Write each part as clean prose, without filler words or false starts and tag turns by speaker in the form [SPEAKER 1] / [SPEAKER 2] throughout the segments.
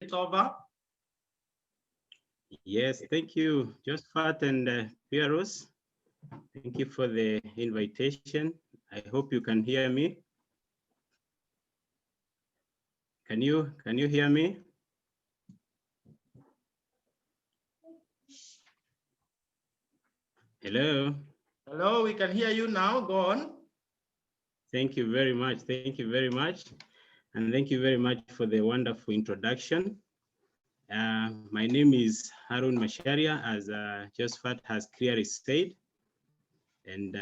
[SPEAKER 1] it over.
[SPEAKER 2] Yes, thank you, Josephat and Pieros. Thank you for the invitation. I hope you can hear me. Can you hear me? Hello.
[SPEAKER 1] Hello, we can hear you now. Go on.
[SPEAKER 2] Thank you very much. Thank you very much. And thank you very much for the wonderful introduction. My name is Harun Macharia, as Josephat has clearly said. And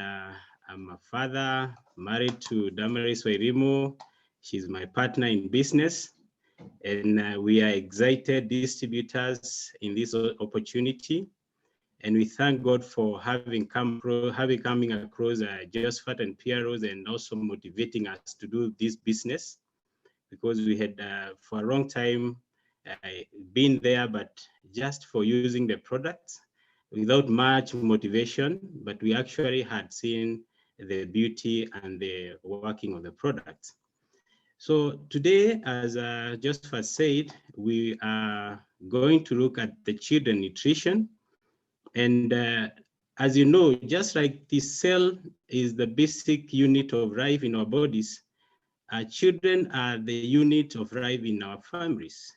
[SPEAKER 2] I'm a father, married to Damaris Wairimu. She's my partner in business. And we are excited distributors in this opportunity. And we thank God for having coming across Josephat and Pieros, and also motivating us to do this business, because we had for a long time been there, but just for using the products without much motivation, but we actually had seen the beauty and the working of the products. So today, as Josephat said, we are going to look at the children nutrition. And as you know, just like the cell is the basic unit of life in our bodies, children are the unit of life in our families.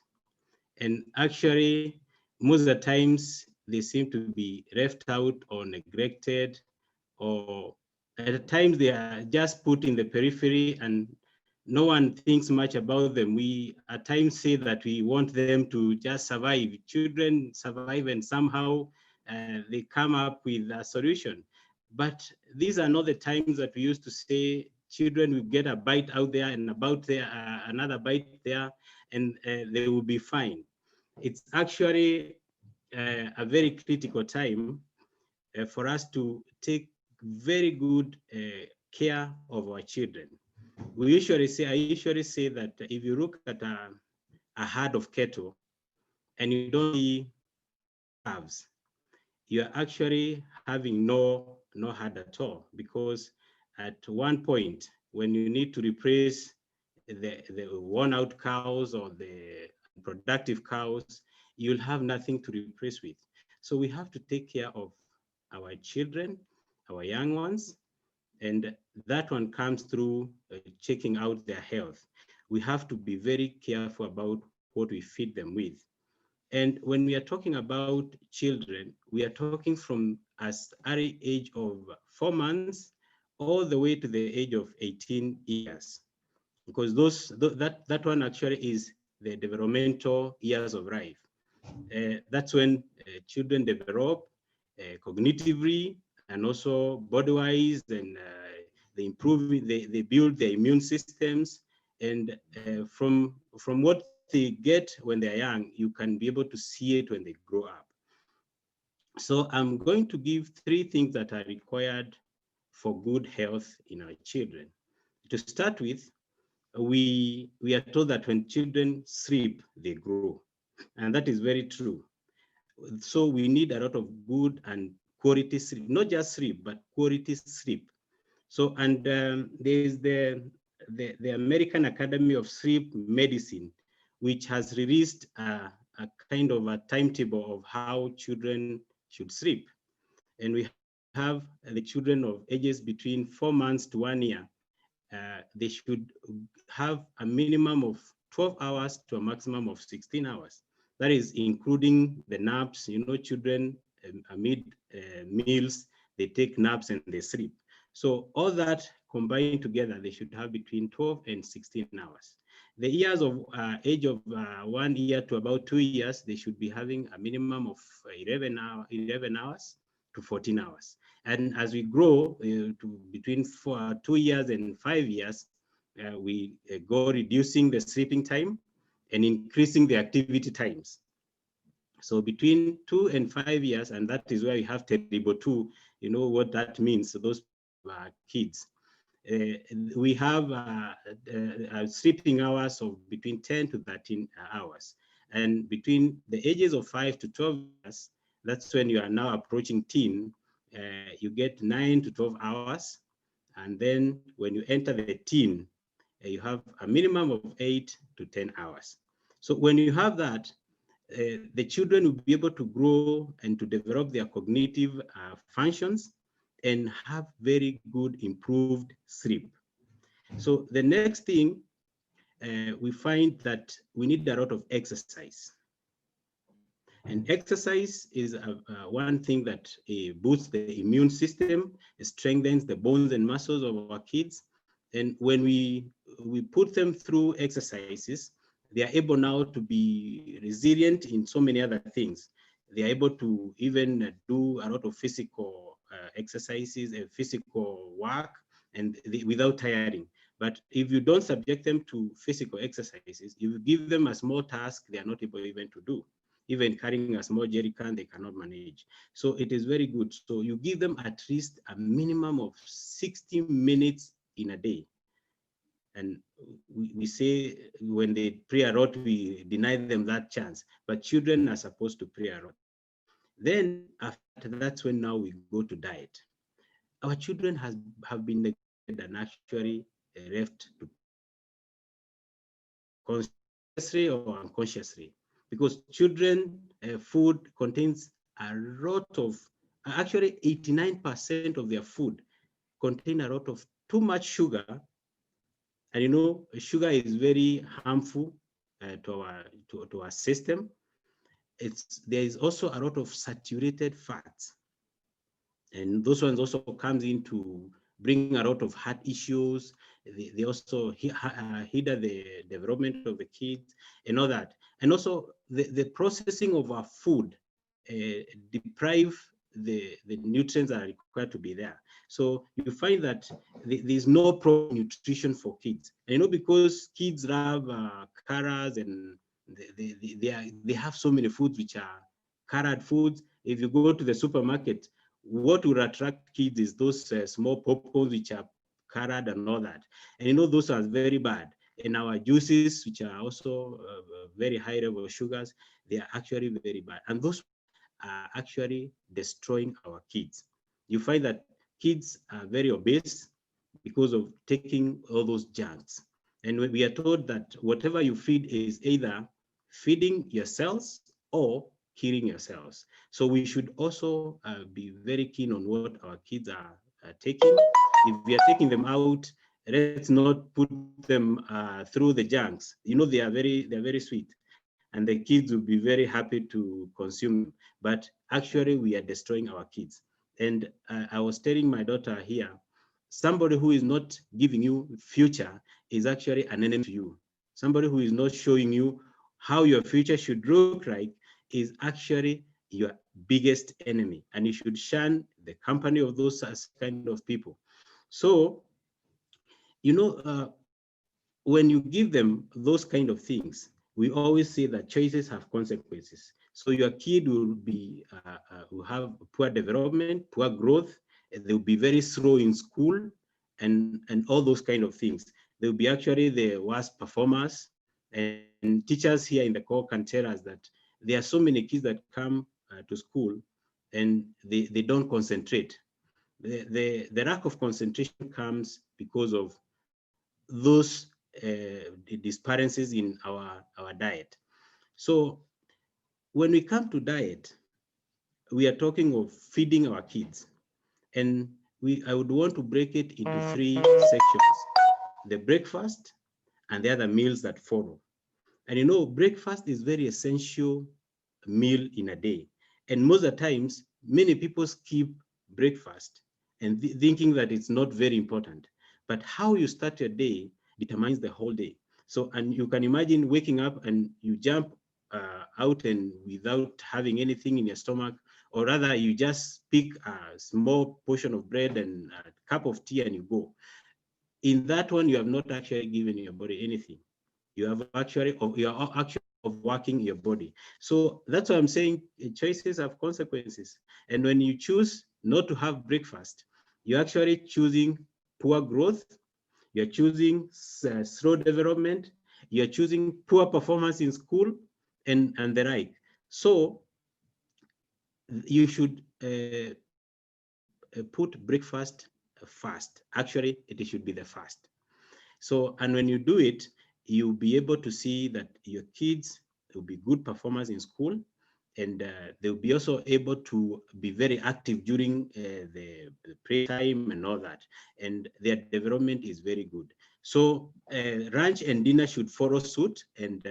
[SPEAKER 2] And actually, most of the times, they seem to be left out or neglected, or at times they are just put in the periphery and no one thinks much about them. We at times say that we want them to just survive. Children survive, and somehow they come up with a solution. But these are not the times that we used to say children will get a bite out there and about there, another bite there, and they will be fine. It's actually a very critical time for us to take very good care of our children. I usually say that if you look at a herd of cattle and you don't see calves, you're actually having no herd at all, because at one point when you need to replace the worn out cows or the productive cows, you'll have nothing to replace with. So we have to take care of our children, our young ones, and that one comes through checking out their health. We have to be very careful about what we feed them with. And when we are talking about children, we are talking from as early age of 4 months all the way to the age of 18 years, because that one actually is the developmental years of life. That's when children develop cognitively and also body-wise, and they improve, they build their immune systems. And from what they get when they're young, you can be able to see it when they grow up. So I'm going to give 3 things that are required for good health in our children. To start with, we are told that when children sleep, they grow. And that is very true. So we need a lot of good and quality sleep, not just sleep, but quality sleep. So, and there's the American Academy of Sleep Medicine, which has released a kind of a timetable of how children should sleep. And we have the children of ages between 4 months to 1 year. They should have a minimum of 12 hours to a maximum of 16 hours. That is including the naps. You know, children amid meals, they take naps and they sleep. So all that combined together, they should have between 12 and 16 hours. The years of age of 1 year to about 2 years, they should be having a minimum of 11 hours to 14 hours. And as we grow to between 2 years and 5 years, we go reducing the sleeping time and increasing the activity times. So between 2 and 5 years, and that is where we have terrible 2, you know what that means. So those kids, we have sleeping hours of between 10 to 13 hours. And between the ages of 5 to 12 years, that's when you are now approaching teen, you get 9 to 12 hours. And then when you enter the teen, you have a minimum of 8 to 10 hours. So when you have that, the children will be able to grow and to develop their cognitive functions and have very good improved sleep. So the next thing, we find that we need a lot of exercise. And exercise is one thing that boosts the immune system, strengthens the bones and muscles of our kids. And when we put them through exercises, they are able now to be resilient in so many other things. They are able to even do a lot of physical exercises and physical work and without tiring. But if you don't subject them to physical exercises, if you give them a small task, they are not able even to do. Even carrying a small jerry can, they cannot manage. So it is very good. So you give them at least a minimum of 60 minutes in a day. And we say when they pray a lot, we deny them that chance. But children are supposed to pray a lot. Then after that, that's when now we go to diet. Our children have been neglected and actually left to consciously or unconsciously, because children food contains a lot of, actually 89% of their food contain a lot of too much sugar. And you know, sugar is very harmful to our system. There is also a lot of saturated fats, and those ones also comes into bring a lot of heart issues. They also hinder the development of the kids and all that. And also the processing of our food deprive the nutrients that are required to be there. So you find that there's no proper nutrition for kids. And you know, because kids love colors, and they have so many foods which are colored foods. If you go to the supermarket, what will attract kids is those small popcorns which are colored and all that. And you know, those are very bad. And our juices, which are also very high level of sugars, they are actually very bad. And those are actually destroying our kids. You find that kids are very obese because of taking all those junks. And we are told that whatever you feed is either feeding your cells or killing your cells. So we should also be very keen on what our kids are taking. If we are taking them out, let's not put them through the junks. You know, they're very sweet, and the kids will be very happy to consume them. But actually, we are destroying our kids. And I was telling my daughter here, somebody who is not giving you future is actually an enemy to you. Somebody who is not showing you how your future should look like is actually your biggest enemy, and you should shun the company of those kind of people. So, you know, when you give them those kind of things, we always say that choices have consequences. So your kid will have poor development, poor growth. They'll be very slow in school, and all those kind of things. They'll be actually the worst performers. And teachers here in the call can tell us that there are so many kids that come to school and they don't concentrate. The lack of concentration comes because of those disparity in our diet. So when we come to diet, we are talking of feeding our kids, and I would want to break it into 3 sections: the breakfast and the other meals that follow. And you know, breakfast is very essential meal in a day, and most of the times many people skip breakfast and thinking that it's not very important. But how you start your day determines the whole day. So, and you can imagine waking up and you jump out and without having anything in your stomach, or rather you just pick a small portion of bread and a cup of tea and you go. In that one, you have not actually given your body anything. You are actually overworking your body. So that's why I'm saying choices have consequences. And when you choose not to have breakfast, you're actually choosing poor growth, you're choosing slow development, you're choosing poor performance in school, and the like. So you should put breakfast first. Actually, it should be the first. So, and when you do it, you'll be able to see that your kids will be good performers in school, and they'll be also able to be very active during the play time and all that, and their development is very good. So lunch and dinner should follow suit, and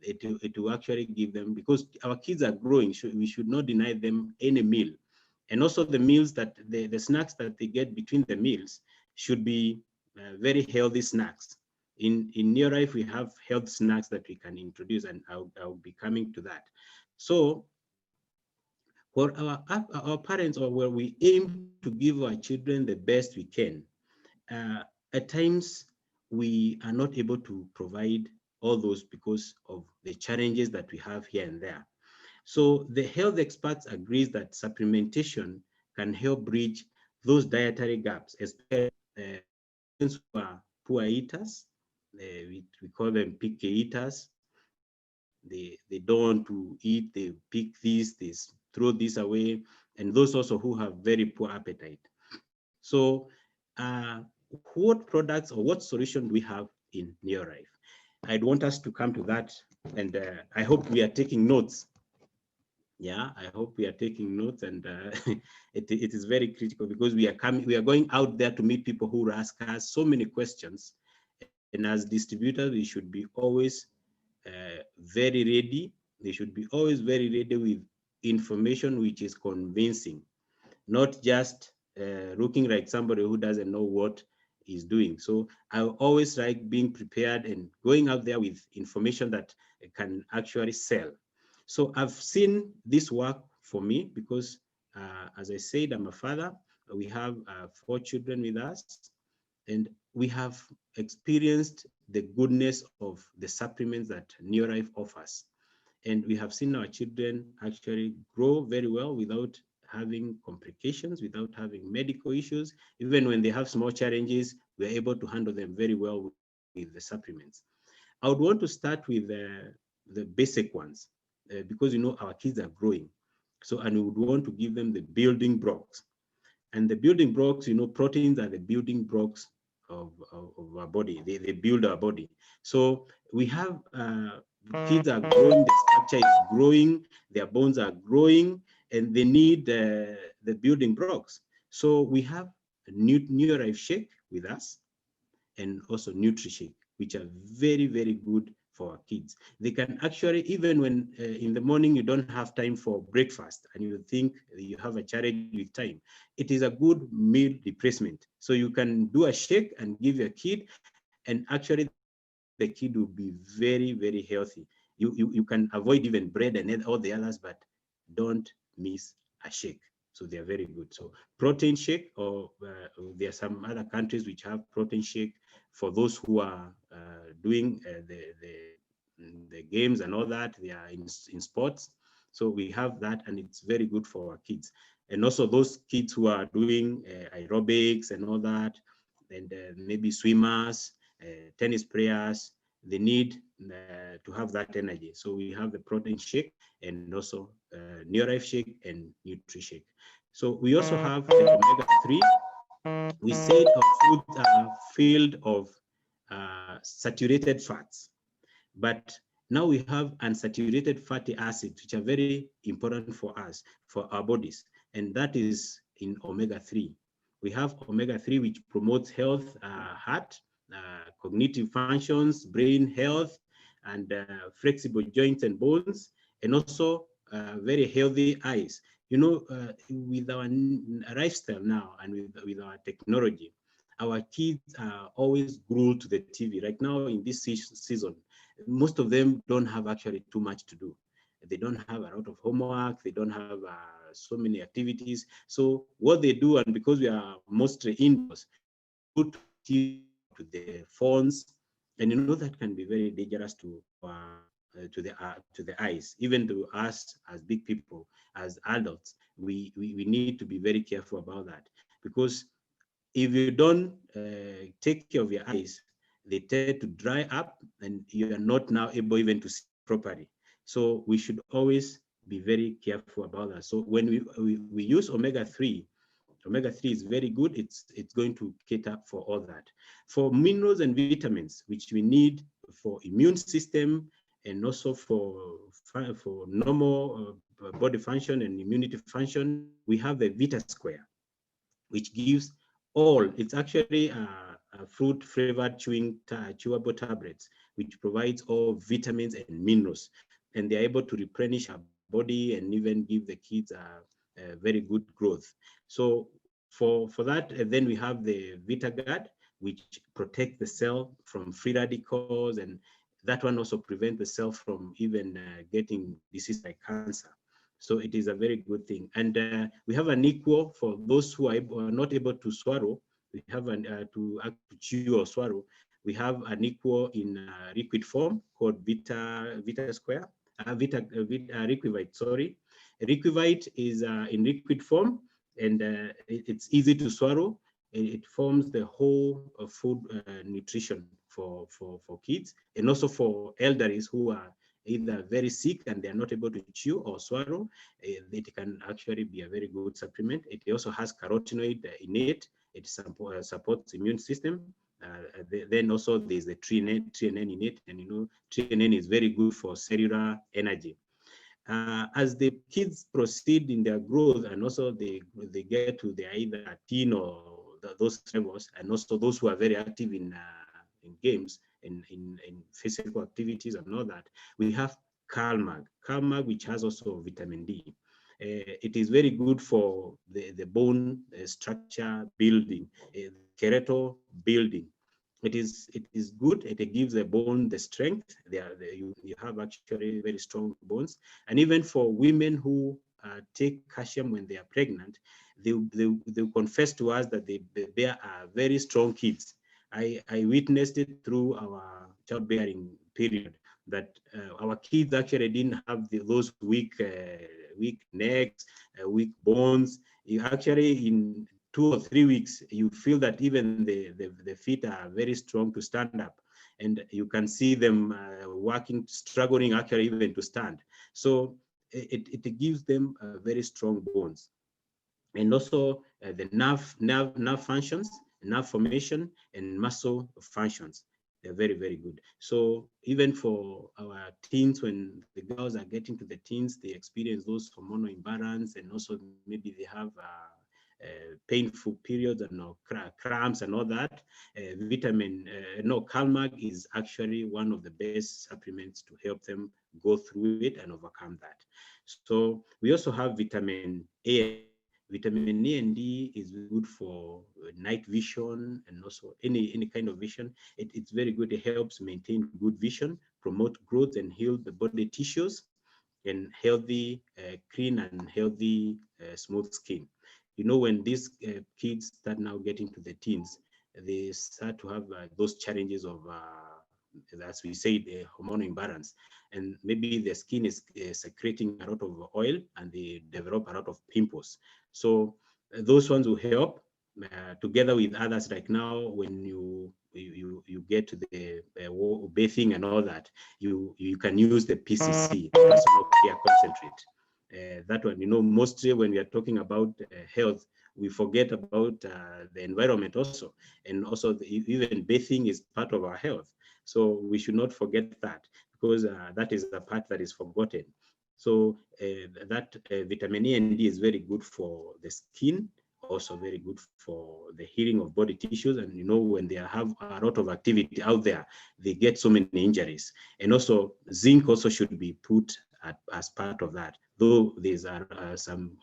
[SPEAKER 2] it will actually give them, because our kids are growing, we should not deny them any meal. And also the meals that the snacks that they get between the meals should be very healthy snacks. In Near Life, we have health snacks that we can introduce, and I'll be coming to that. So for our parents, or where we aim to give our children the best we can, uh, at times we are not able to provide all those because of the challenges that we have here and there. So the health experts agree that supplementation can help bridge those dietary gaps, especially students who are poor eaters. We call them picky eaters. They don't want to eat, they pick this, they throw this away, and those also who have very poor appetite. So what products or what solution do we have in Neolife? I'd want us to come to that, and I hope we are taking notes. Yeah, I hope we are taking notes, and it is very critical, because we are going out there to meet people who ask us so many questions, and as distributors, we should be always very ready. They should be always very ready with information which is convincing, not just looking like somebody who doesn't know what he's doing. So I always like being prepared and going out there with information that can actually sell. So I've seen this work for me because, as I said, I'm a father. We have 4 children with us, and we have experienced the goodness of the supplements that Neolife offers. And we have seen our children actually grow very well without having complications, without having medical issues. Even when they have small challenges, we're able to handle them very well with the supplements. I would want to start with the basic ones, because our kids are growing. So, and we would want to give them the building blocks. And the building blocks, proteins are the building blocks of our body. They build our body. So we have kids are growing, the structure is growing, their bones are growing, and they need the building blocks. So we have a Neurive Shake with us, and also NutriShake, which are very, very good for our kids. They can actually, even when in the morning you don't have time for breakfast and you think you have a challenge with time, it is a good meal replacement. So you can do a shake and give your kid, and actually the kid will be very, very healthy. You can avoid even bread and all the others, but don't miss a shake. So they are very good. So protein shake, or there are some other countries which have protein shake for those who are doing the games and all that. They are in sports. So we have that, and it's very good for our kids. And also those kids who are doing aerobics and all that, and maybe swimmers, tennis players, they need to have that energy. So we have the protein shake, and also Neolife shake and NutriShake. So we also have the omega-3. We said our foods are filled of saturated fats, but now we have unsaturated fatty acids, which are very important for us, for our bodies, and that is in omega-3. We have omega-3, which promotes health, heart, cognitive functions, brain health, and flexible joints and bones, and also very healthy eyes. With our lifestyle now, and with our technology, our kids are always glued to the TV. Right now in this season, most of them don't have actually too much to do. They don't have a lot of homework. They don't have so many activities. So what they do, and because we are mostly indoors, they are glued to the TV, to the phones, and that can be very dangerous to the eyes. Even to us as big people, as adults, we need to be very careful about that, because if you don't take care of your eyes, they tend to dry up, and you are not now able even to see properly. So we should always be very careful about that. So when we use omega-3, omega-3 is very good. It's going to cater for all that. For minerals and vitamins, which we need immune system, and also for normal body function and immunity function, we have the Vita Square, which gives all, it's actually a fruit flavored chewable tablets, which provides all vitamins and minerals, and they're able to replenish our body and even give the kids a very good growth. So for that, then we have the VitaGuard, which protect the cell from free radicals, and that one also prevent the cell from even getting disease like cancer. So it is a very good thing. And we have an equal for those who are not able to swallow. We have to chew or swallow. We have an equal in liquid form called Vita Square. Requivite, sorry. Requivite is in liquid form, and it's easy to swallow. It forms the whole food nutrition for kids, and also for elderlies who are either very sick and they are not able to chew or swallow. It can actually be a very good supplement. It also has carotenoid in it. It supports immune system. Then also there's the TRNN in it, and TRNN is very good for cellular energy. As the kids proceed in their growth, and also they get to the either teen or those levels, and also those who are very active in games, in physical activities and all that, we have CalMag, which has also vitamin D. It is very good for the bone structure building, skeletal building. It is good. It gives the bone the strength. You have actually very strong bones. And even for women who take calcium when they are pregnant, they confess to us that they are very strong kids. I witnessed it through our childbearing period, that our kids actually didn't have those weak necks, weak bones. You actually, in 2 or 3 weeks, you feel that even the feet are very strong to stand up, and you can see them working, struggling actually even to stand. So it gives them very strong bones. And also the nerve functions, nerve formation, and muscle functions. They're very, very good. So even for our teens, when the girls are getting to the teens, they experience those hormonal imbalance, and also maybe they have painful periods and cramps and all that. CalMag is actually one of the best supplements to help them go through it and overcome that. So we also have vitamin A. Vitamin A and D is good for night vision, and also any kind of vision. It's very good. It helps maintain good vision, promote growth, and heal the body tissues, and healthy, clean and healthy, smooth skin. When these kids start now getting to the teens, they start to have those challenges of, as we say, the hormonal imbalance, and maybe the skin is secreting a lot of oil, and they develop a lot of pimples. So those ones will help, together with others. Like now, when you get to the bathing and all that, you can use the PCC, personal care concentrate. That one, mostly when we are talking about health, we forget about the environment also, and also even bathing is part of our health. So we should not forget that, because that is the part that is forgotten. So that vitamin E and D is very good for the skin, also very good for the healing of body tissues. And when they have a lot of activity out there, they get so many injuries. And also zinc also should be put as part of that, though there's some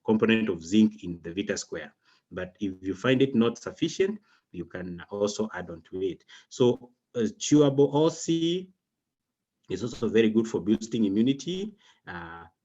[SPEAKER 2] component of zinc in the Vita Square. But if you find it not sufficient, you can also add on to it. So chewable OC is also very good for boosting immunity.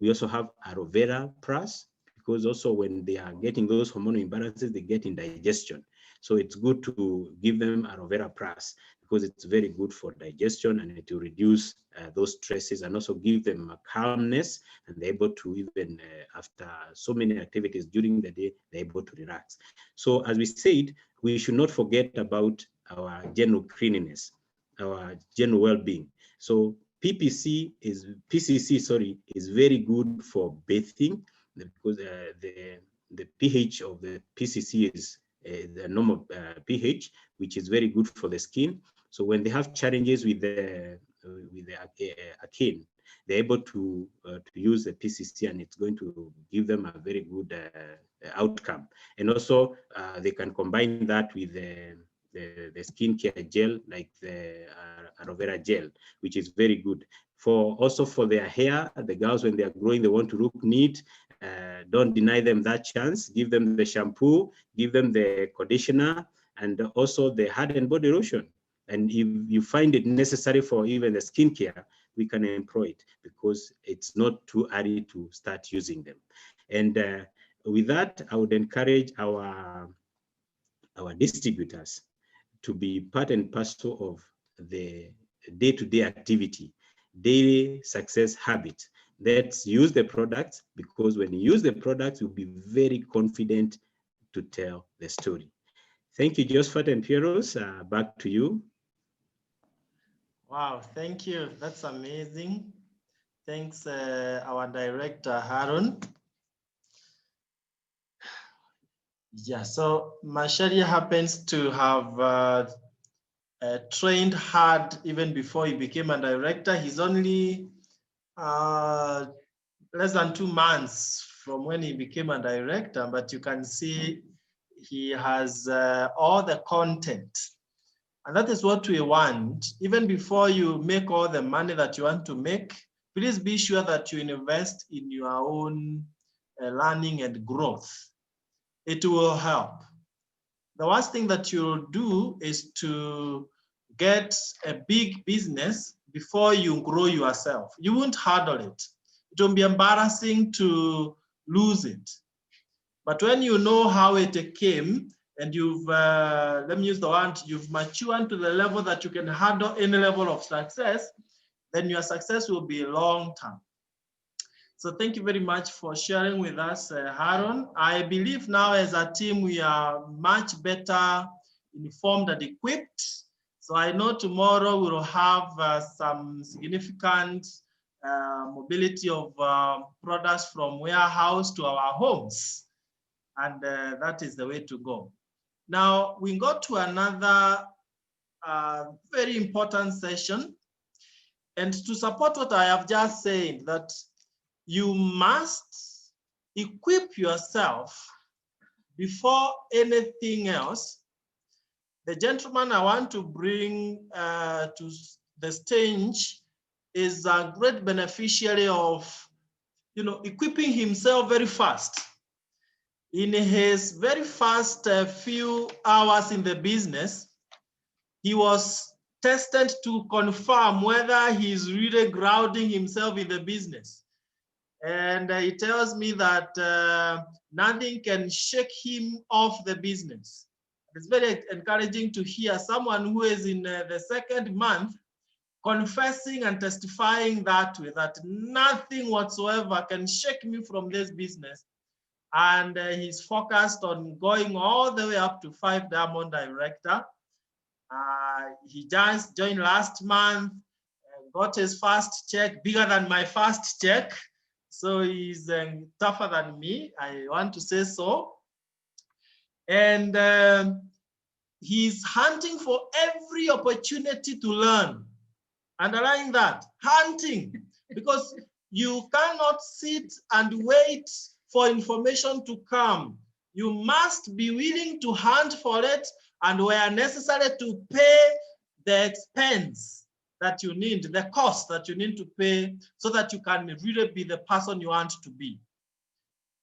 [SPEAKER 2] We also have aloe vera plus, because also when they are getting those hormonal imbalances, they get indigestion. So it's good to give them aloe vera plus, because it's very good for digestion, and it will reduce those stresses, and also give them a calmness, and they're able to even, after so many activities during the day, they're able to relax. So as we said, we should not forget about our general cleanliness, our general well-being. So PCC is very good for bathing, because the pH of the PCC is the normal pH, which is very good for the skin. So when they have challenges with the Akin, they're able to use the PCC, and it's going to give them a very good outcome. And also they can combine that with the skincare gel, like the aloe vera gel, which is very good. Also for their hair, the girls, when they are growing, they want to look neat. Don't deny them that chance. Give them the shampoo, give them the conditioner, and also the head and body lotion. And if you find it necessary for even the skincare, we can employ it, because it's not too early to start using them. And with that, I would encourage our distributors to be part and parcel of the day-to-day activity, daily success habit. Let's use the products, because when you use the products, you'll be very confident to tell the story. Thank you, Josephat and Pieros. Back to you.
[SPEAKER 1] Wow, thank you. That's amazing. Thanks, our director, Harun. Yeah, so Macharia happens to have trained hard even before he became a director. He's only less than 2 months from when he became a director, but you can see he has all the content. And that is what we want. Even before you make all the money that you want to make, please be sure that you invest in your own learning and growth. It will help. The worst thing that you'll do is to get a big business before you grow yourself. You won't handle it. It will be embarrassing to lose it. But when you know how it came, and you've, let me use the word, you've matured to the level that you can handle any level of success, then your success will be long-term. So thank you very much for sharing with us, Harun. I believe now as a team, we are much better informed and equipped. So I know tomorrow we'll have some significant mobility of products from warehouse to our homes. And that is the way to go. Now we got to another very important session. And to support what I have just said, that you must equip yourself before anything else. The gentleman I want to bring to the stage is a great beneficiary of, equipping himself very fast. In his very first few hours in the business, he was tested to confirm whether he's really grounding himself in the business. And he tells me that nothing can shake him off the business. It's very encouraging to hear someone who is in the second month confessing and testifying that way, that nothing whatsoever can shake me from this business. And he's focused on going all the way up to 5 Diamond Director. He just joined last month, got his first check, bigger than my first check. So he's tougher than me, I want to say so. And he's hunting for every opportunity to learn. Underline that, hunting, because you cannot sit and wait for information to come. You must be willing to hunt for it, and where necessary to pay the expense that you need, the cost that you need to pay, so that you can really be the person you want to be.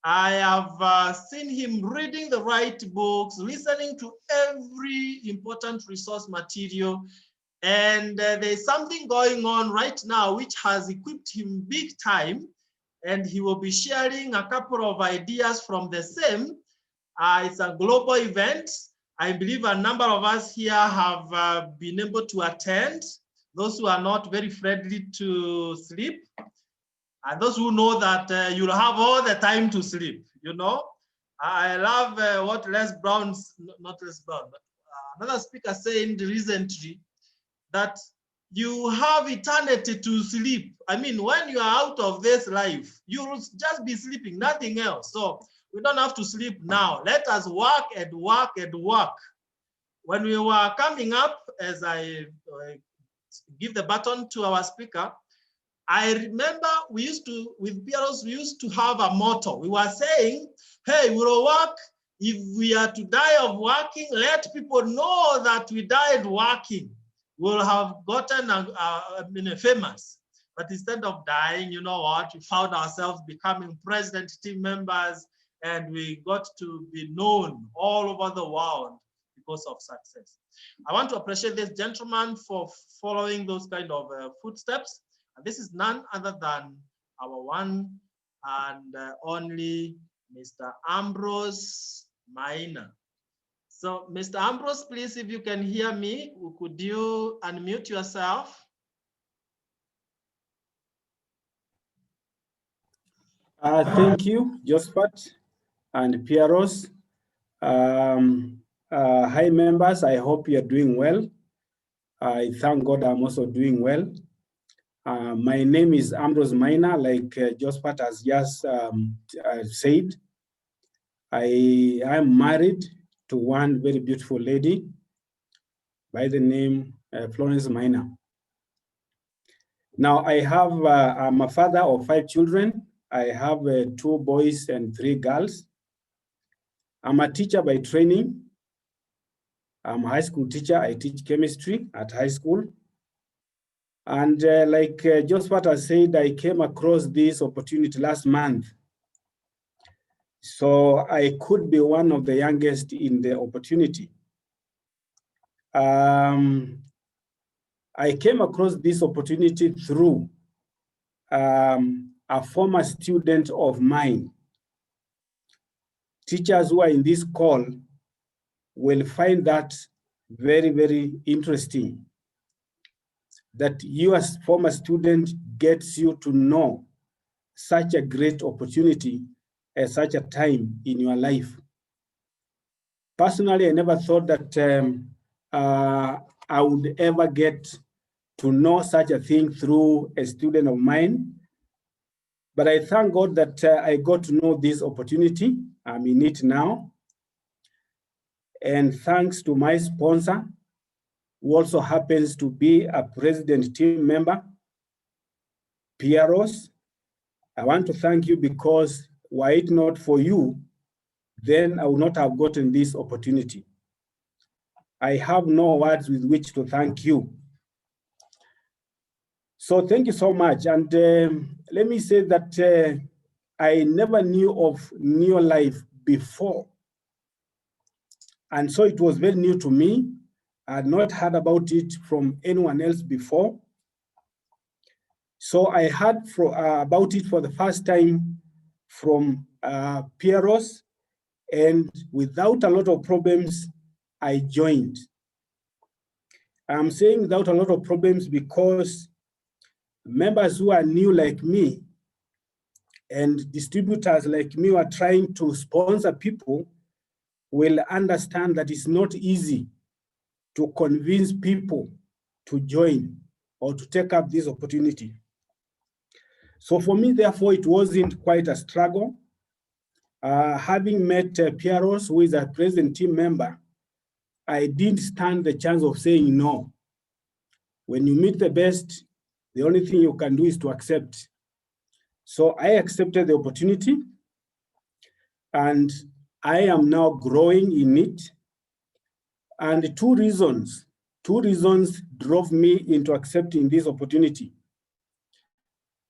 [SPEAKER 1] I have seen him reading the right books, listening to every important resource material, and there's something going on right now which has equipped him big time, and he will be sharing a couple of ideas from the same. It's a global event. I believe a number of us here have been able to attend. Those who are not very friendly to sleep, and those who know that you'll have all the time to sleep, I love what not Les Brown, but another speaker saying recently that you have eternity to sleep. I mean, when you are out of this life, you'll just be sleeping, nothing else. So we don't have to sleep now. Let us work and work and work. When we were coming up, as I give the baton to our speaker, I remember we used to, with PROs, we used to have a motto. We were saying, hey, we'll work. If we are to die of working, let people know that we died working. We'll have gotten famous. But instead of dying, you know what? We found ourselves becoming president team members, and we got to be known all over the world because of success. I want to appreciate this gentleman for following those kind of footsteps. And this is none other than our one and only Mr. Ambrose Maina. So, Mr. Ambrose, please, if you can hear me, could you unmute yourself?
[SPEAKER 3] Thank you, Josephat and PROs. Hi, members. I hope you're doing well. I thank God I'm also doing well. My name is Ambrose Maina, like Josephat has just said. I am married to one very beautiful lady by the name Florence Maina. Now, I have, I'm a father of 5 children. I have 2 boys and 3 girls. I'm a teacher by training. I'm a high school teacher. I teach chemistry at high school. And like Josephat has said, I came across this opportunity last month. So I could be one of the youngest in the opportunity. I came across this opportunity through a former student of mine. Teachers who are in this call will find that very, very interesting, that you as former student gets you to know such a great opportunity at such a time in your life. Personally, I never thought that I would ever get to know such a thing through a student of mine. But I thank God that I got to know this opportunity. I'm in it now. And thanks to my sponsor, who also happens to be a president team member, PROs, I want to thank you, because were it not for you, then I would not have gotten this opportunity. I have no words with which to thank you. So thank you so much. And let me say that I never knew of Neolife before. And so it was very new to me. I had not heard about it from anyone else before. So I heard about it for the first time from PROs, and without a lot of problems, I joined. I'm saying without a lot of problems because members who are new like me and distributors like me who are trying to sponsor people will understand that it's not easy to convince people to join or to take up this opportunity. So for me, therefore, it wasn't quite a struggle. Having met PROs, who is a president team member, I didn't stand the chance of saying no. When you meet the best, the only thing you can do is to accept. So I accepted the opportunity, and I am now growing in it. And two reasons drove me into accepting this opportunity.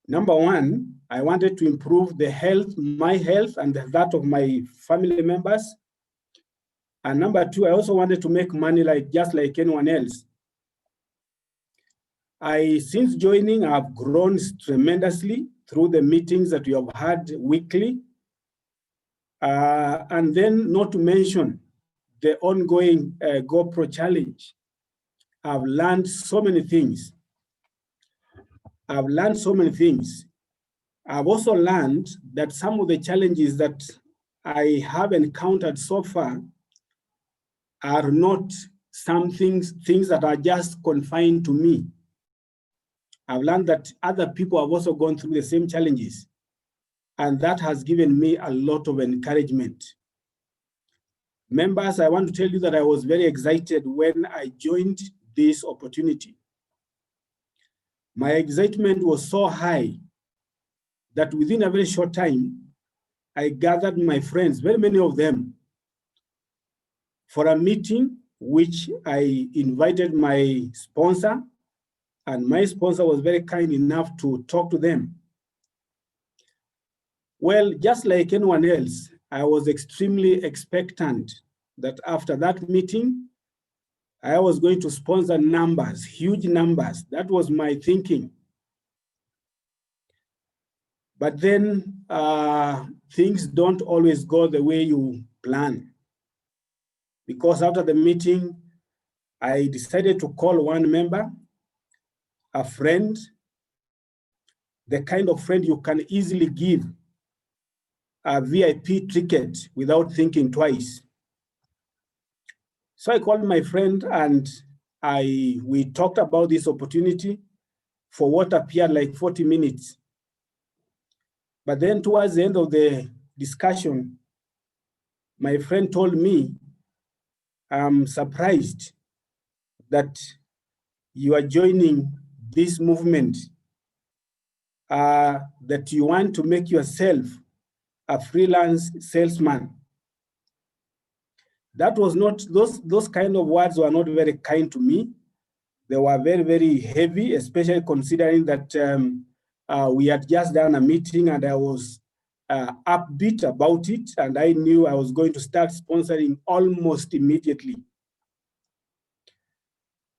[SPEAKER 3] Number one, I wanted to improve the health, my health and that of my family members. And number two, I also wanted to make money just like anyone else. Since joining, I've grown tremendously through the meetings that we have had weekly. And then not to mention the ongoing GoPro challenge. I've learned so many things. I've also learned that some of the challenges that I have encountered so far are not some things that are just confined to me. I've learned that other people have also gone through the same challenges, and that has given me a lot of encouragement. Members, I want to tell you that I was very excited when I joined this opportunity. My excitement was so high that within a very short time, I gathered my friends, very many of them, for a meeting which I invited my sponsor, and my sponsor was very kind enough to talk to them. Well, just like anyone else, I was extremely expectant that after that meeting, I was going to sponsor numbers, huge numbers. That was my thinking. But then things don't always go the way you plan. Because after the meeting, I decided to call one member, a friend, the kind of friend you can easily give a VIP ticket without thinking twice. So I called my friend and we talked about this opportunity for what appeared like 40 minutes. But then towards the end of the discussion, my friend told me, I'm surprised that you are joining this movement, that you want to make yourself a freelance salesman. That was not, those kind of words were not very kind to me. They were very, very heavy, especially considering that we had just done a meeting and I was upbeat about it, and I knew I was going to start sponsoring almost immediately.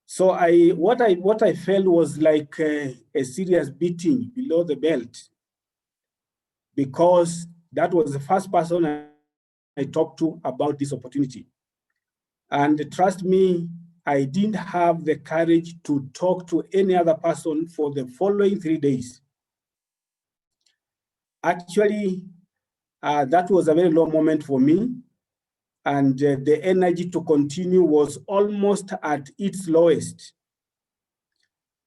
[SPEAKER 3] So what I felt was like a serious beating below the belt, because that was the first person I talked to about this opportunity. And trust me, I didn't have the courage to talk to any other person for the following 3 days. Actually, that was a very low moment for me, and the energy to continue was almost at its lowest.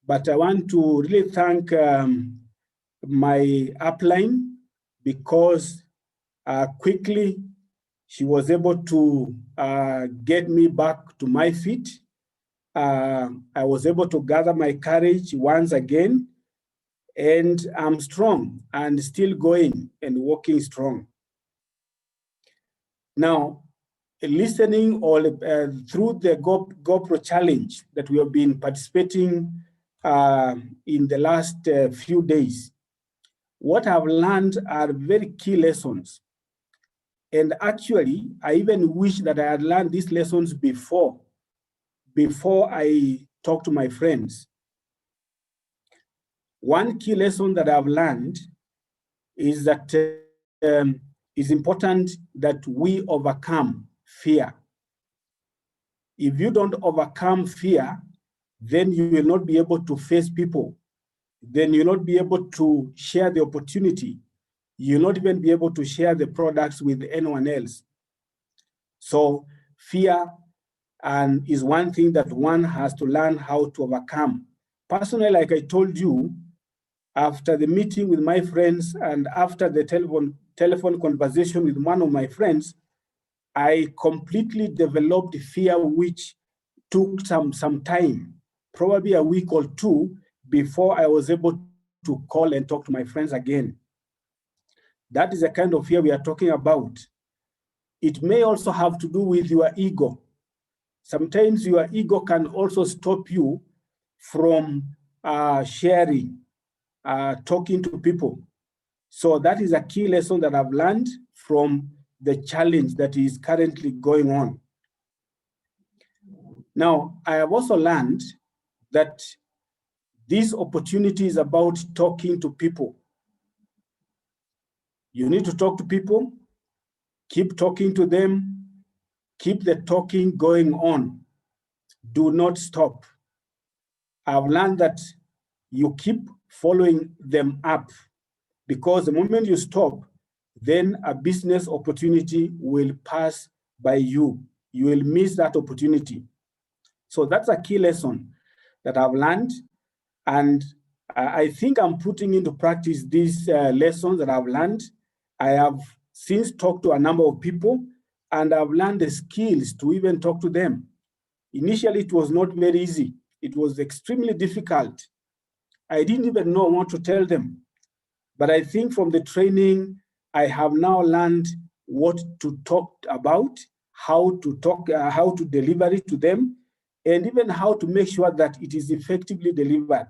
[SPEAKER 3] But I want to really thank my upline, because quickly she was able to get me back to my feet. I was able to gather my courage once again, and I'm strong and still going and walking strong. Now, listening all through the GoPro challenge that we have been participating in the last few days, what I've learned are very key lessons. And actually, I even wish that I had learned these lessons before I talk to my friends. One key lesson that I've learned is that it's important that we overcome fear. If you don't overcome fear, then you will not be able to face people. Then you'll not be able to share the opportunity. You'll not even be able to share the products with anyone else. So fear is one thing that one has to learn how to overcome. Personally, like I told you, after the meeting with my friends and after the telephone conversation with one of my friends, I completely developed fear, which took some time, probably a week or two, before I was able to call and talk to my friends again. That is the kind of fear we are talking about. It may also have to do with your ego. Sometimes your ego can also stop you from sharing, talking to people. So that is a key lesson that I've learned from the challenge that is currently going on. Now, I have also learned that this opportunity is about talking to people. You need to talk to people, keep talking to them, keep the talking going on. Do not stop. I've learned that you keep following them up, because the moment you stop, then a business opportunity will pass by you. You will miss that opportunity. So that's a key lesson that I've learned. And I think I'm putting into practice these lessons that I've learned. I have since talked to a number of people, and I've learned the skills to even talk to them. Initially, it was not very easy. It was extremely difficult. I didn't even know what to tell them. But I think from the training, I have now learned what to talk about, how to talk, how to deliver it to them, and even how to make sure that it is effectively delivered.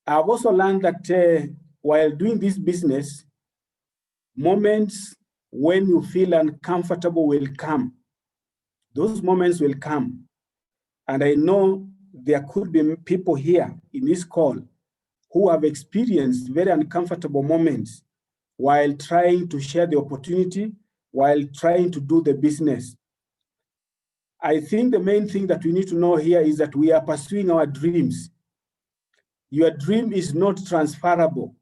[SPEAKER 3] I've also learned that while doing this business, moments when you feel uncomfortable will come. Those moments will come. And I know there could be people here in this call who have experienced very uncomfortable moments while trying to share the opportunity, while trying to do the business. I think the main thing that we need to know here is that we are pursuing our dreams. Your dream is not transferable.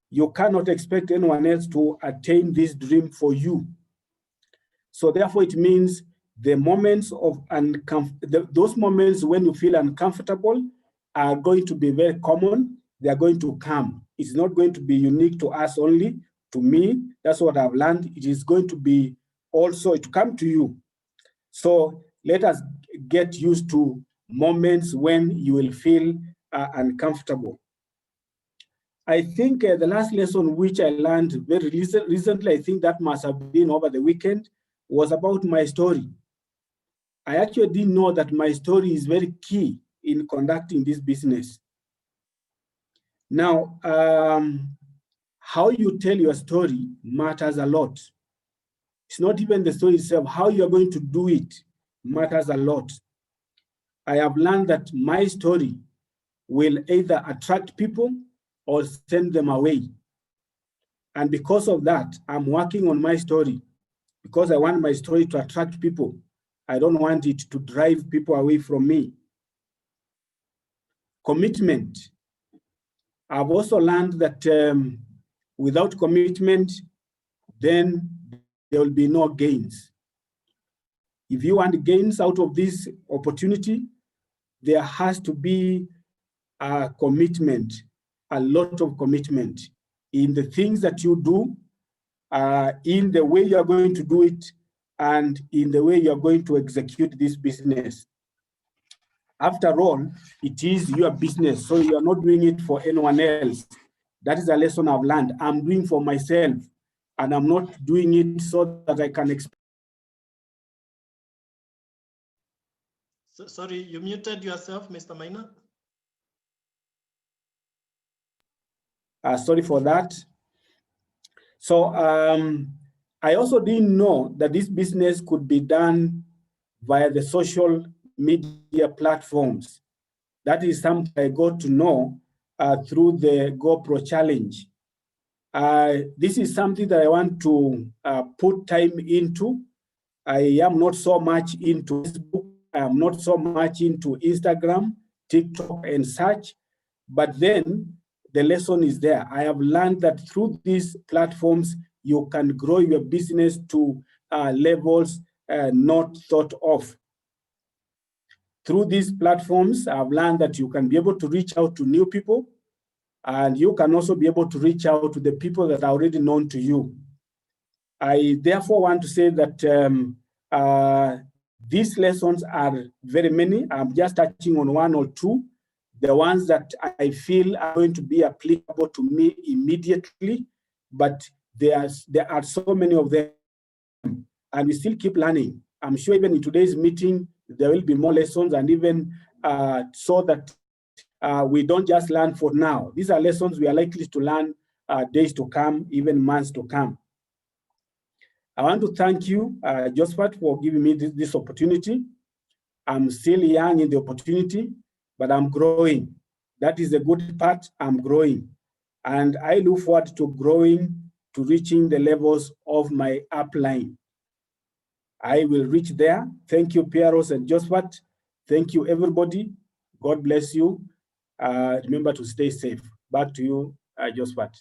[SPEAKER 3] You cannot expect anyone else to attain this dream for you. So therefore, it means the moments of those moments when you feel uncomfortable are going to be very common. They are going to come. It's not going to be unique to us only. To me, that's what I've learned. It is going to be also to come to you. So let us get used to moments when you will feel uncomfortable. I think the last lesson which I learned very recently, I think that must have been over the weekend, was about my story. I actually didn't know that my story is very key in conducting this business. Now, how you tell your story matters a lot. It's not even the story itself, how you're going to do it matters a lot. I have learned that my story will either attract people or send them away. And because of that, I'm working on my story because I want my story to attract people. I don't want it to drive people away from me. Commitment. I've also learned that without commitment, then there will be no gains. If you want gains out of this opportunity, there has to be a commitment, a lot of commitment in the things that you do, in the way you are going to do it, and in the way you are going to execute this business. After all, it is your business, so you are not doing it for anyone else. That is a lesson I've learned. I'm doing for myself, and I'm not doing it so that I can expect.
[SPEAKER 1] So, sorry, you muted yourself, Mr. Maina.
[SPEAKER 3] Sorry for that. So I also didn't know that this business could be done via the social media platforms. That is something I got to know through the GoPro challenge. This is something that I want to put time into. I am not so much into Facebook. I am not so much into Instagram, TikTok, and such. But then the lesson is there. I have learned that through these platforms, you can grow your business to levels not thought of. Through these platforms, I've learned that you can be able to reach out to new people, and you can also be able to reach out to the people that are already known to you. I therefore want to say that these lessons are very many. I'm just touching on one or two, the ones that I feel are going to be applicable to me immediately, but there are so many of them, and we still keep learning. I'm sure even in today's meeting, there will be more lessons, and even so that we don't just learn for now. These are lessons we are likely to learn days to come, even months to come. I want to thank you, Josephat, for giving me this opportunity. I'm still young in the opportunity, but I'm growing. That is the good part, I'm growing. And I look forward to growing, to reaching the levels of my upline. I will reach there. Thank you, Pieros and Josephat. Thank you, everybody. God bless you. Remember to stay safe. Back to you, Josephat.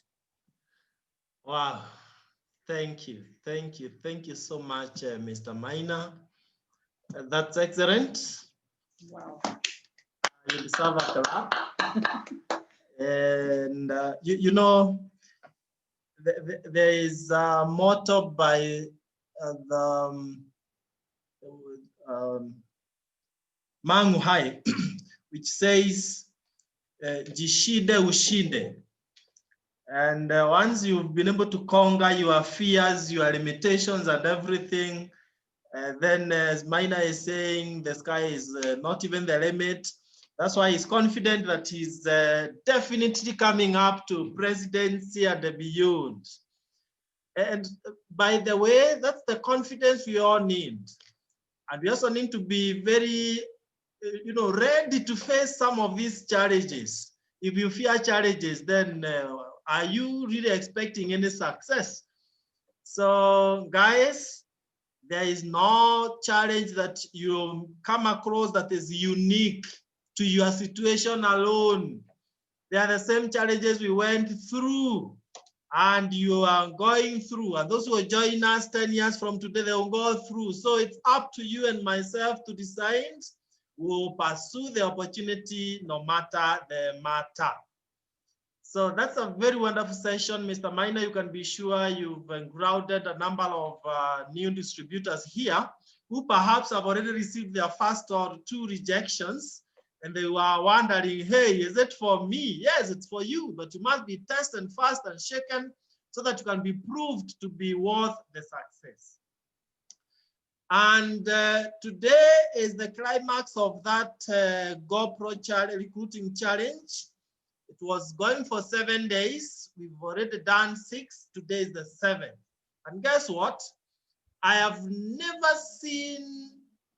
[SPEAKER 1] Wow. Thank you. Thank you. Thank you so much, Mr. Maina. That's excellent.
[SPEAKER 4] Wow.
[SPEAKER 1] You deserve a clap. And you know, there is a motto by Manguhai, which says, Jishide ushinde. And once you've been able to conquer your fears, your limitations and everything, then as Maina is saying, the sky is not even the limit. That's why he's confident that he's definitely coming up to presidency and beyond. And by the way, that's the confidence we all need. And we also need to be very, ready to face some of these challenges. If you fear challenges, then are you really expecting any success? So guys, there is no challenge that you come across that is unique to your situation alone. They are the same challenges we went through and you are going through. And those who will join us 10 years from today, they will go through. So it's up to you and myself to decide. We'll pursue the opportunity no matter the matter. So that's a very wonderful session, Mr. Maina. You can be sure you've grounded a number of new distributors here who perhaps have already received their first or two rejections. And they were wondering, hey, is it for me? Yes, it's for you, but you must be tested and fast and shaken so that you can be proved to be worth the success. And today is the climax of that GoPro recruiting challenge. It was going for 7 days. We've already done 6. Today is the 7th. And guess what? I have never seen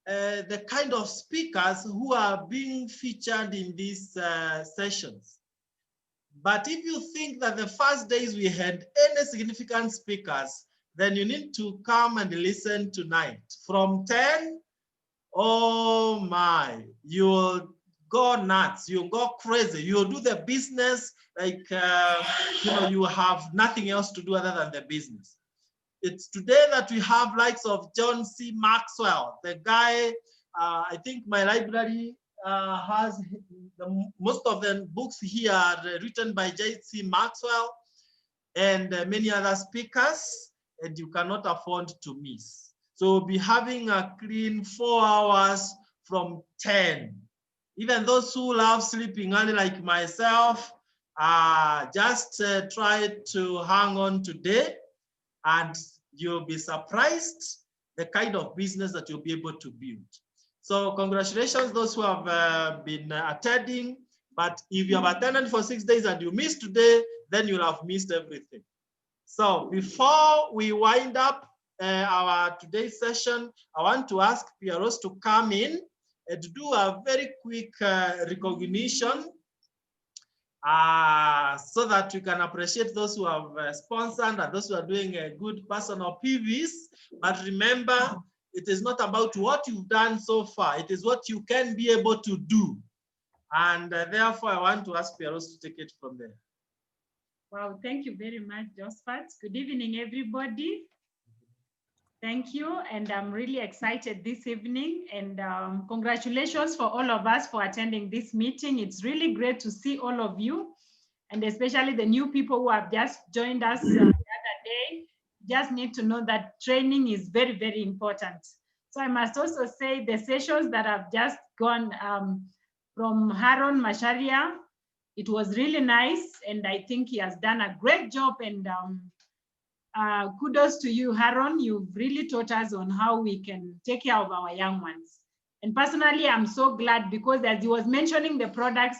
[SPEAKER 1] the kind of speakers who are being featured in these sessions. But if you think that the first days we had any significant speakers, then you need to come and listen tonight. From 10, oh my, you'll go nuts, you'll go crazy, you'll do the business like you have nothing else to do other than the business. It's today that we have likes of John C. Maxwell, the guy, I think my library has most of the books here are written by J.C. Maxwell and many other speakers, and you cannot afford to miss. So we'll be having a clean 4 hours from 10. Even those who love sleeping early like myself, just try to hang on today and you'll be surprised the kind of business that you'll be able to build. So congratulations those who have been attending, but if you have attended for 6 days and you missed today, then you'll have missed everything. So before we wind up our today's session, I want to ask PROs to come in and do a very quick recognition so that we can appreciate those who have sponsored and those who are doing a good personal PVs. But remember, it is not about what you've done so far. It is what you can be able to do. And therefore, I want to ask PROs to take it from there.
[SPEAKER 4] Wow, thank you very much, Josephat. Good evening, everybody. Thank you, and I'm really excited this evening, and congratulations for all of us for attending this meeting. It's really great to see all of you, and especially the new people who have just joined us the other day. Just need to know that training is very, very important. So I must also say the sessions that have just gone from Harun Macharia, it was really nice, and I think he has done a great job, and kudos to you, Harun. You've really taught us on how we can take care of our young ones. And personally, I'm so glad because as he was mentioning the products,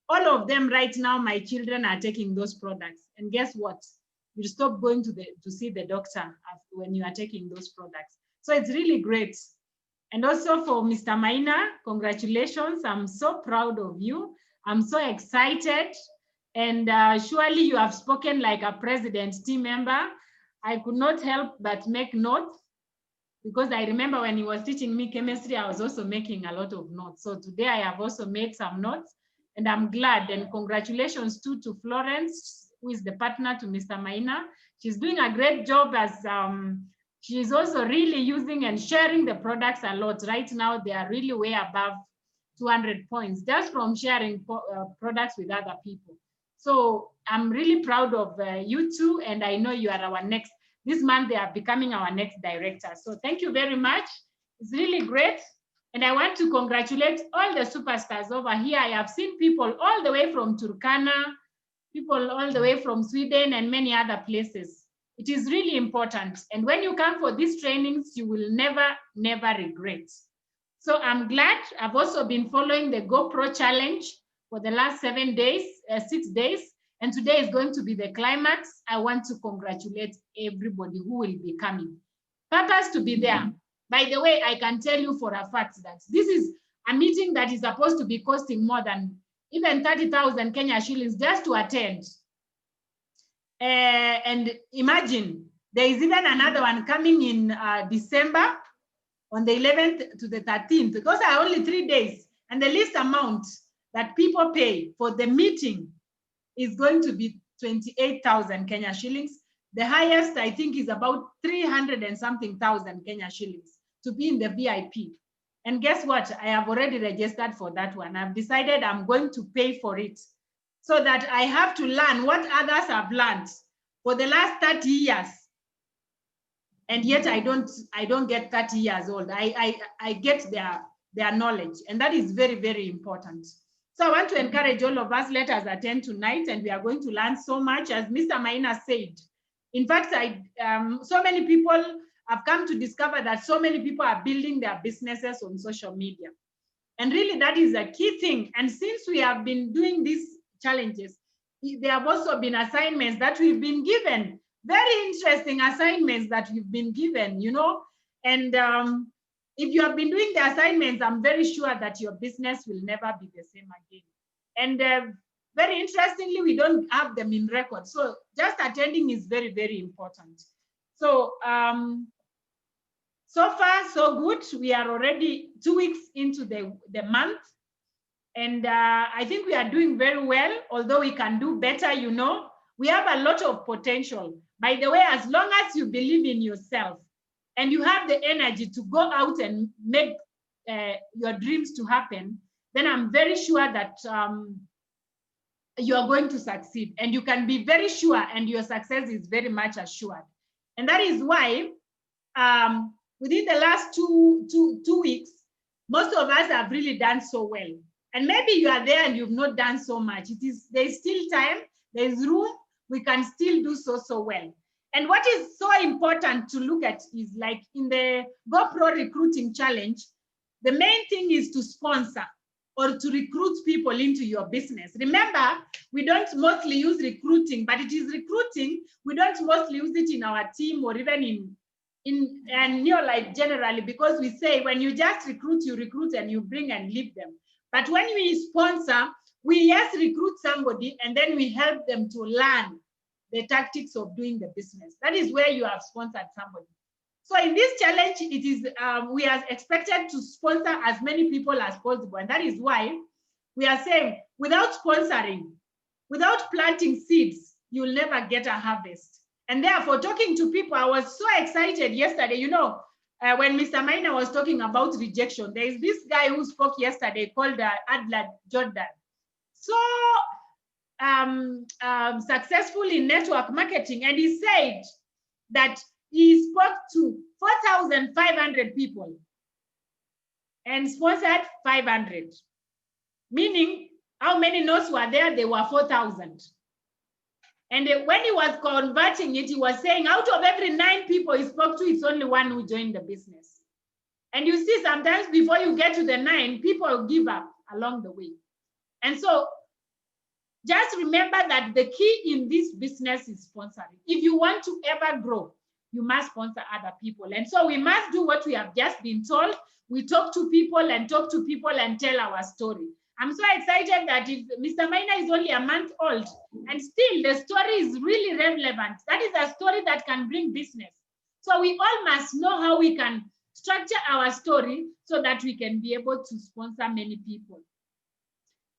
[SPEAKER 4] all of them right now, my children are taking those products. And guess what? You stop going to see the doctor when you are taking those products. So it's really great. And also for Mr. Maina, congratulations. I'm so proud of you. I'm so excited. And surely you have spoken like a president team member. I could not help but make notes because I remember when he was teaching me chemistry, I was also making a lot of notes. So today I have also made some notes and I'm glad. And congratulations too to Florence, who is the partner to Mr. Maina. She's doing a great job as she's also really using and sharing the products a lot. Right now, they are really way above 200 points just from sharing products with other people. So I'm really proud of you two, and I know you are our next, this month they are becoming our next director. So thank you very much. It's really great. And I want to congratulate all the superstars over here. I have seen people all the way from Turkana, people all the way from Sweden and many other places. It is really important. And when you come for these trainings, you will never, never regret. So I'm glad. I've also been following the GoPro challenge for the last 6 days. And today is going to be the climax. I want to congratulate everybody who will be coming. Purpose to be there. By the way, I can tell you for a fact that this is a meeting that is supposed to be costing more than even 30,000 Kenya shillings just to attend. And imagine, there is even another one coming in December on the 11th to the 13th. Those are only 3 days. And the least amount that people pay for the meeting is going to be 28,000 Kenya shillings. The highest, I think, is about 300 and something thousand Kenya shillings to be in the VIP. And guess what? I have already registered for that one. I've decided I'm going to pay for it so that I have to learn what others have learned for the last 30 years. And yet I don't get 30 years old. I get their knowledge, and that is very, very important. So I want to encourage all of us, let us attend tonight, and we are going to learn so much, as Mr. Maina said. In fact, so many people have come to discover that so many people are building their businesses on social media. And really that is a key thing. And since we have been doing these challenges, there have also been assignments that we've been given, very interesting assignments that we've been given, you know. And if you have been doing the assignments, I'm very sure that your business will never be the same again. And very interestingly, we don't have them in record. So just attending is very, very important. So, so far, so good. We are already 2 weeks into the month. And I think we are doing very well, although we can do better, you know. We have a lot of potential. By the way, as long as you believe in yourself and you have the energy to go out and make your dreams to happen, then I'm very sure that you are going to succeed. And you can be very sure, and your success is very much assured. And that is why within the last two weeks, most of us have really done so well. And maybe you are there and you've not done so much. There's still time, there's room, we can still do so well. And what is so important to look at is, like in the GoPro recruiting challenge, the main thing is to sponsor or to recruit people into your business. Remember, we don't mostly use recruiting, but it is recruiting. We don't mostly use it in our team or even in your life generally, because we say when you just recruit, you recruit and you bring and leave them. But when we sponsor, we recruit somebody and then we help them to learn the tactics of doing the business. That is where you have sponsored somebody. So in this challenge, it is we are expected to sponsor as many people as possible. And that is why we are saying, without sponsoring, without planting seeds, you'll never get a harvest. And therefore, talking to people, I was so excited yesterday. You know, when Mr. Maina was talking about rejection, there is this guy who spoke yesterday called Adler Jordan. So successful in network marketing. And he said that he spoke to 4,500 people and sponsored 500. Meaning, how many notes were there? There were 4,000. And when he was converting it, he was saying out of every 9 people he spoke to, it's only 1 who joined the business. And you see, sometimes before you get to the 9, people give up along the way. And so just remember that the key in this business is sponsoring. If you want to ever grow, you must sponsor other people. And so we must do what we have just been told. We talk to people and tell our story. I'm so excited that if Mr. Maina is only a month old and still the story is really relevant. That is a story that can bring business. So we all must know how we can structure our story so that we can be able to sponsor many people.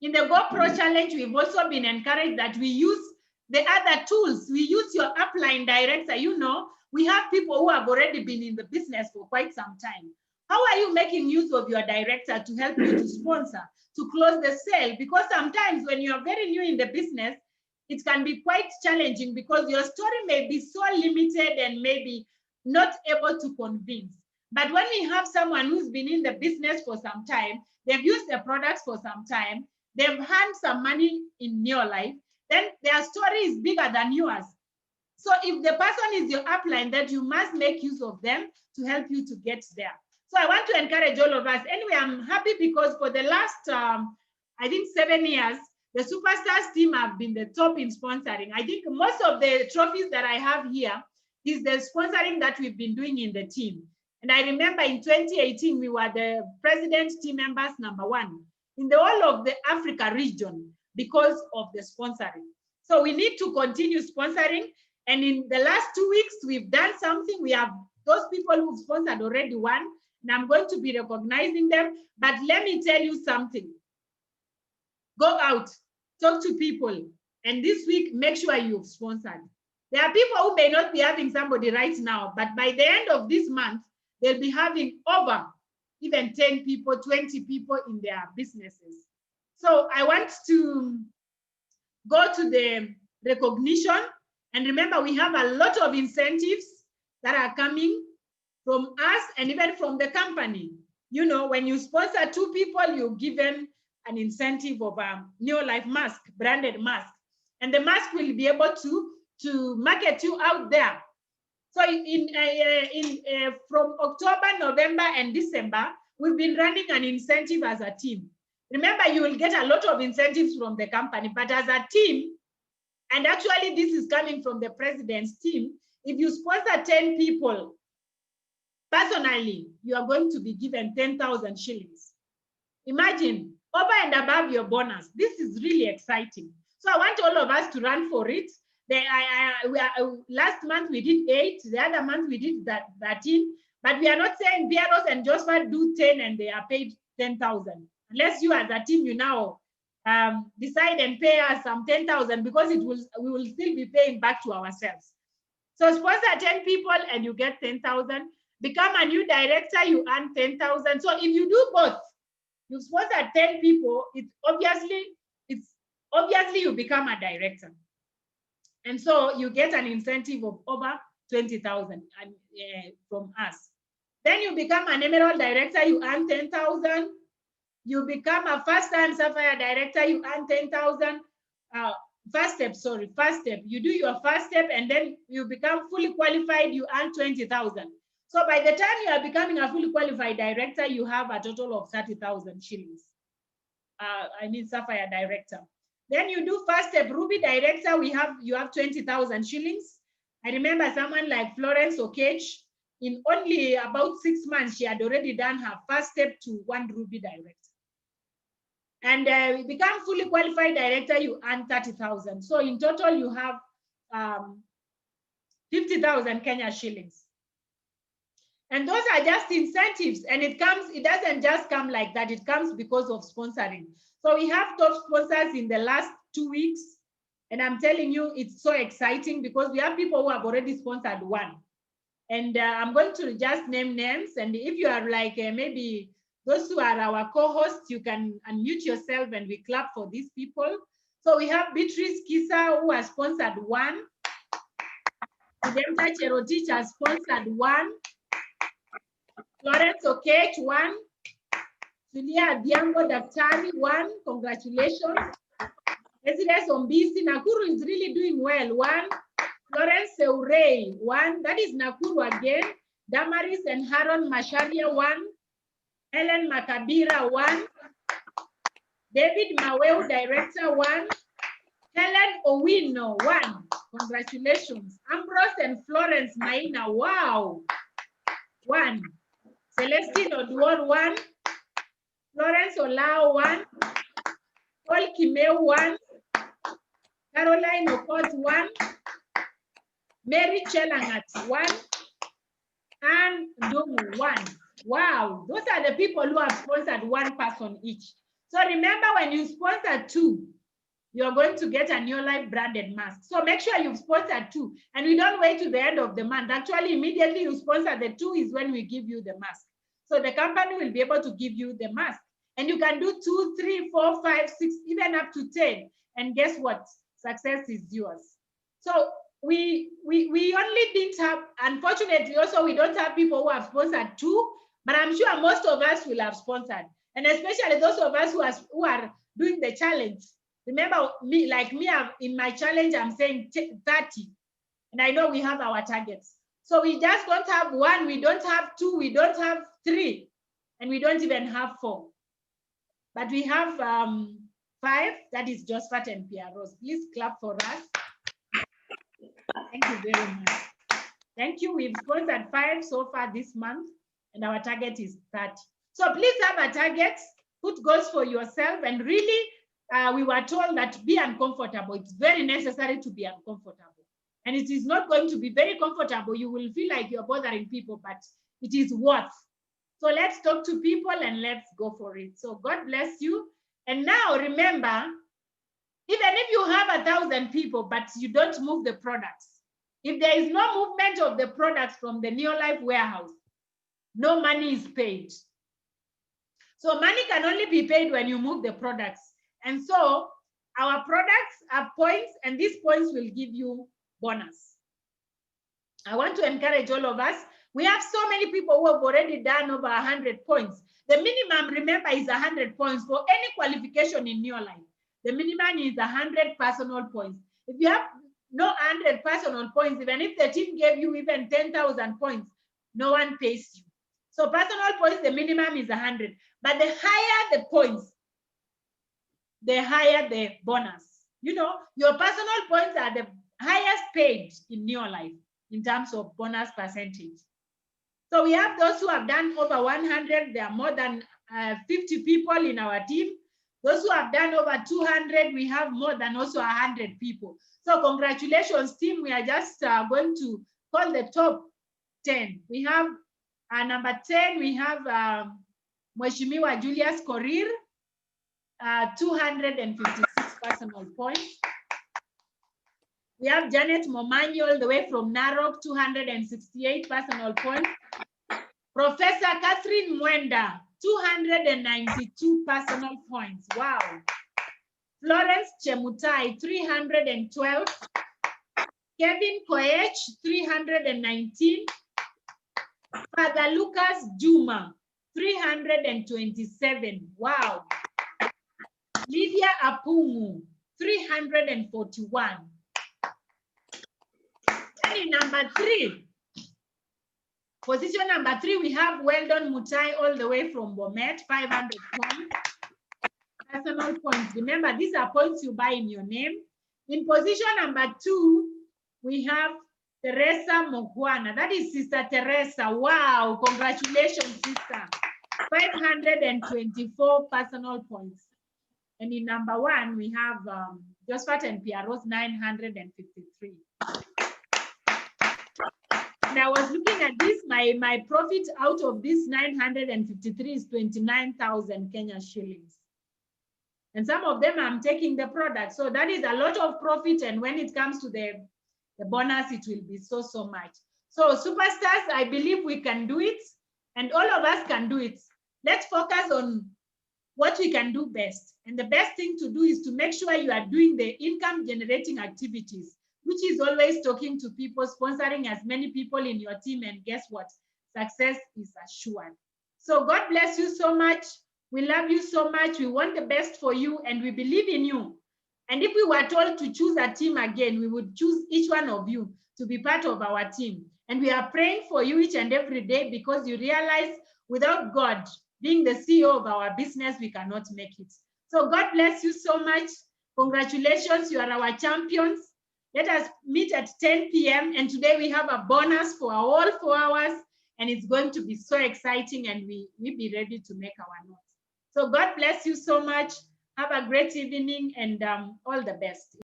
[SPEAKER 4] In the GoPro challenge, we've also been encouraged that we use the other tools. We use your upline director. You know, we have people who have already been in the business for quite some time. How are you making use of your director to help you to sponsor, to close the sale? Because sometimes when you are very new in the business, it can be quite challenging because your story may be so limited and maybe not able to convince. But when we have someone who's been in the business for some time, they've used the products for some time, they've earned some money in your life, then their story is bigger than yours. So if the person is your upline, that you must make use of them to help you to get there. So I want to encourage all of us. Anyway, I'm happy because for the last, I think 7 years, the Superstars team have been the top in sponsoring. I think most of the trophies that I have here is the sponsoring that we've been doing in the team. And I remember in 2018, we were the president team members #1 in the whole of the Africa region because of the sponsoring. So we need to continue sponsoring. And in the last 2 weeks, we've done something. We have those people who've sponsored already won, and I'm going to be recognizing them. But let me tell you something. Go out, talk to people, and this week, make sure you've sponsored. There are people who may not be having somebody right now, but by the end of this month, they'll be having over even 10 people, 20 people in their businesses. So I want to go to the recognition. And remember, we have a lot of incentives that are coming from us and even from the company. You know, when you sponsor 2 people, you're given an incentive of a Neolife mask, branded mask. And the mask will be able to market you out there. So from October, November, and December, we've been running an incentive as a team. Remember, you will get a lot of incentives from the company, but as a team, and actually this is coming from the president's team, if you sponsor 10 people, personally, you are going to be given 10,000 shillings. Imagine, over and above your bonus. This is really exciting. So I want all of us to run for it. Last month we did 8, the other month we did 13, but we are not saying Pieros and Joshua do 10 and they are paid 10,000. Unless you as a team, you now decide and pay us some 10,000 because we will still be paying back to ourselves. So sponsor 10 people and you get 10,000. Become a new director, you earn 10,000. So if you do both, you sponsor 10 people, it's obviously you become a director. And so you get an incentive of over 20,000 from us. Then you become an emerald director, you earn 10,000. You become a first-time sapphire director, you earn 10,000. First step. You do your first step and then you become fully qualified, you earn 20,000. So by the time you are becoming a fully qualified director, you have a total of 30,000 shillings. Sapphire director. Then you do first step Ruby director, you have 20,000 shillings. I remember someone like Florence Okech, in only about 6 months, she had already done her first step to 1 Ruby director. And you become fully qualified director, you earn 30,000. So in total, you have 50,000 Kenya shillings. And those are just incentives. And it doesn't just come like that. It comes because of sponsoring. So we have top sponsors in the last 2 weeks. And I'm telling you, it's so exciting because we have people who have already sponsored 1. And I'm going to just name names. And if you are like maybe those who are our co-hosts, you can unmute yourself and we clap for these people. So we have Beatrice Kisa, who has sponsored 1. Idemta Cherotich has sponsored 1. Florence Okech, 1. Julia Diango Daktari, 1. Congratulations. Ezines Ombisi, Nakuru is really doing well, 1. Florence Seurei, 1. That is Nakuru again. Damaris and Harun Macharia, 1. Helen Makabira, 1. David Maweu, director, 1. Helen Owino, 1. Congratulations. Ambrose and Florence Maina, wow. 1. Celestine Oduor, 1. Florence Olao, 1. Paul Kimeu, 1. Caroline Okot, 1. Mary Chelangat, 1. And Ndumu, 1. Wow, those are the people who have sponsored 1 person each. So remember, when you sponsor 2, you're going to get a Neolife branded mask. So make sure you've sponsored 2. And we don't wait to the end of the month. Actually, immediately you sponsor the 2 is when we give you the mask. So the company will be able to give you the mask. And you can do 2, 3, 4, 5, 6, even up to 10. And guess what? success is yours. So we only didn't have, unfortunately, also we don't have people who have sponsored too, but I'm sure most of us will have sponsored, and especially those of us who are doing the challenge. Remember me, like me, in my challenge, I'm saying 30, and I know we have our targets. So we just don't have 1, we don't have 2, we don't have 3, and we don't even have 4. But we have 5, that is Josephat and Pierre Rose. Please clap for us. Thank you very much. Thank you. We've sponsored 5 so far this month, and our target is 30. So please have a target, put goals for yourself, and really, we were told that be uncomfortable. It's very necessary to be uncomfortable. And it is not going to be very comfortable. You will feel like you're bothering people, but it is worth. So let's talk to people and let's go for it. So God bless you. And now remember, even if you have 1,000 people, but you don't move the products, if there is no movement of the products from the Neolife warehouse, no money is paid. So money can only be paid when you move the products. And so our products have points, and these points will give you bonus. I want to encourage all of us. We have so many people who have already done over 100 points. The minimum, remember, is 100 points for any qualification in your life. The minimum is 100 personal points. If you have no 100 personal points, even if the team gave you even 10,000 points, no one pays you. So personal points, the minimum is 100. But the higher the points, the higher the bonus. You know, your personal points are the highest paid in your life in terms of bonus percentage. So we have those who have done over 100. There are more than 50 people in our team. Those who have done over 200, we have more than also 100 people. So congratulations, team. We are just going to call the top 10. We have number 10, we have Mheshimiwa Julius Korir, 256 personal points. We have Janet Momanyi all the way from Narok, 268 personal points. Professor Catherine Mwenda, 292 personal points. Wow. Florence Chemutai, 312. Kevin Koech, 319. Father Lucas Juma, 327. Wow. Lydia Apungu, 341. And in number 3, position number 3, we have Weldon Mutai all the way from Bomet, 500 points. Personal points. Remember, these are points you buy in your name. In position number 2, we have Teresa Mogwana. That is Sister Teresa. Wow, congratulations, sister. 524 personal points. And in number 1, we have Josephat and Pierrot, 953. And I was looking at this, my profit out of this 953 is 29,000 Kenya shillings. And some of them I'm taking the product. So that is a lot of profit. And when it comes to the bonus, it will be so much. So superstars, I believe we can do it. And all of us can do it. Let's focus on what we can do best. And the best thing to do is to make sure you are doing the income generating activities, which is always talking to people, sponsoring as many people in your team, and guess what? Success is assured. So God bless you so much. We love you so much. We want the best for you, and we believe in you. And if we were told to choose a team again, we would choose each one of you to be part of our team. And we are praying for you each and every day, because you realize without God being the CEO of our business, we cannot make it. So God bless you so much. Congratulations, you are our champions. Let us meet at 10 p.m. And today we have a bonus for all 4 hours, and it's going to be so exciting, and we'll be ready to make our notes. So God bless you so much. Have a great evening, and all the best.